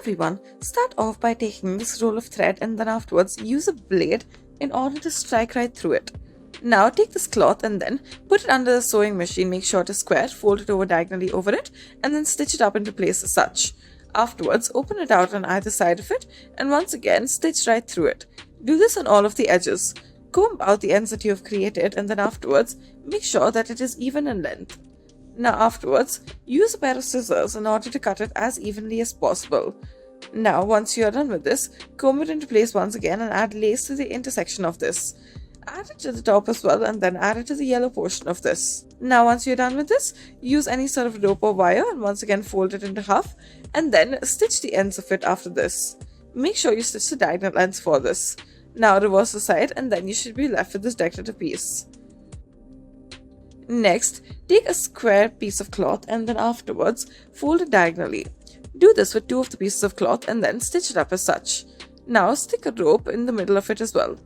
everyone, start off by taking this roll of thread and then afterwards use a blade in order to strike right through it. Now take this cloth and then put it under the sewing machine, make sure it is square, fold it over diagonally over it and then stitch it up into place as such. Afterwards, open it out on either side of it and once again stitch right through it. Do this on all of the edges. Comb out the ends that you have created and then afterwards make sure that it is even in length. Now afterwards, use a pair of scissors in order to cut it as evenly as possible. Now once you are done with this, comb it into place once again and add lace to the intersection of this. Add it to the top as well and then add it to the yellow portion of this. Now once you're done with this, use any sort of rope or wire and once again fold it into half and then stitch the ends of it after this. Make sure you stitch the diagonal ends for this. Now reverse the side and then you should be left with this decorative piece. Next, take a square piece of cloth and then afterwards fold it diagonally. Do this with two of the pieces of cloth and then stitch it up as such. Now stick a rope in the middle of it as well.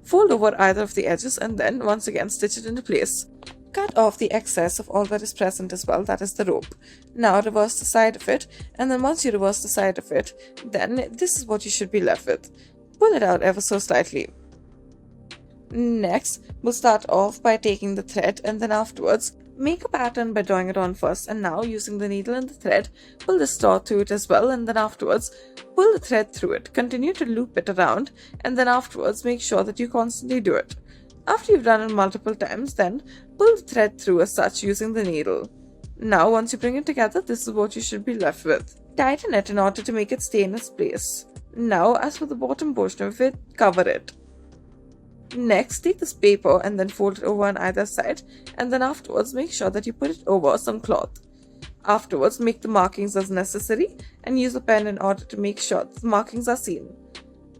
Fold over either of the edges and then once again stitch it into place. Cut off the excess of all that is present as well, that is the rope. Now reverse the side of it and then once you reverse the side of it, then this is what you should be left with. Pull it out ever so slightly. Next, we'll start off by taking the thread and then afterwards make a pattern by drawing it on first and now using the needle and the thread, pull the straw through it as well and then afterwards pull the thread through it. Continue to loop it around and then afterwards make sure that you constantly do it. After you've done it multiple times, then pull the thread through as such using the needle. Now once you bring it together, this is what you should be left with. Tighten it in order to make it stay in its place. Now as for the bottom portion of it, cover it. Next, take this paper and then fold it over on either side and then afterwards make sure that you put it over some cloth. Afterwards, make the markings as necessary and use a pen in order to make sure the markings are seen.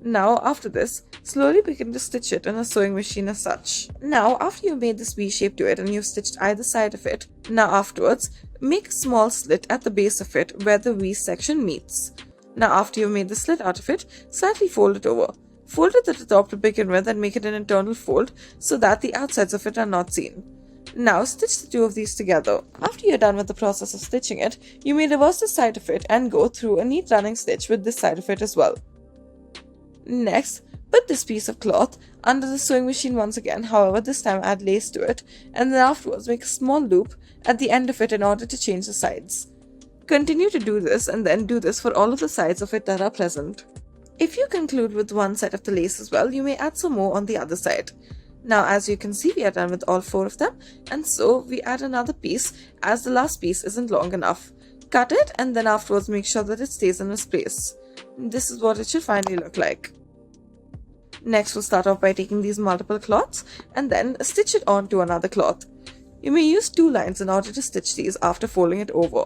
Now after this, slowly begin to stitch it in a sewing machine as such. Now after you've made this V shape to it and you've stitched either side of it, now afterwards, make a small slit at the base of it where the V section meets. Now after you've made the slit out of it, slightly fold it over. Fold it at the top to begin with and make it an internal fold so that the outsides of it are not seen. Now stitch the two of these together. After you're done with the process of stitching it, you may reverse the side of it and go through a neat running stitch with this side of it as well. Next, put this piece of cloth under the sewing machine once again, however this time add lace to it and then afterwards make a small loop at the end of it in order to change the sides. Continue to do this and then do this for all of the sides of it that are present. If you conclude with one side of the lace as well, you may add some more on the other side. Now as you can see, we are done with all four of them and so we add another piece as the last piece isn't long enough. Cut it and then afterwards make sure that it stays in its place. This is what it should finally look like. Next we'll start off by taking these multiple cloths and then stitch it onto another cloth. You may use two lines in order to stitch these after folding it over.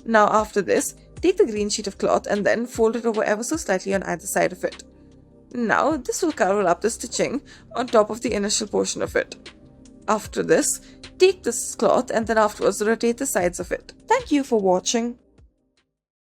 Now after this, take the green sheet of cloth and then fold it over ever so slightly on either side of it. Now this will cover up the stitching on top of the initial portion of it. After this, take this cloth and then afterwards rotate the sides of it. Thank you for watching.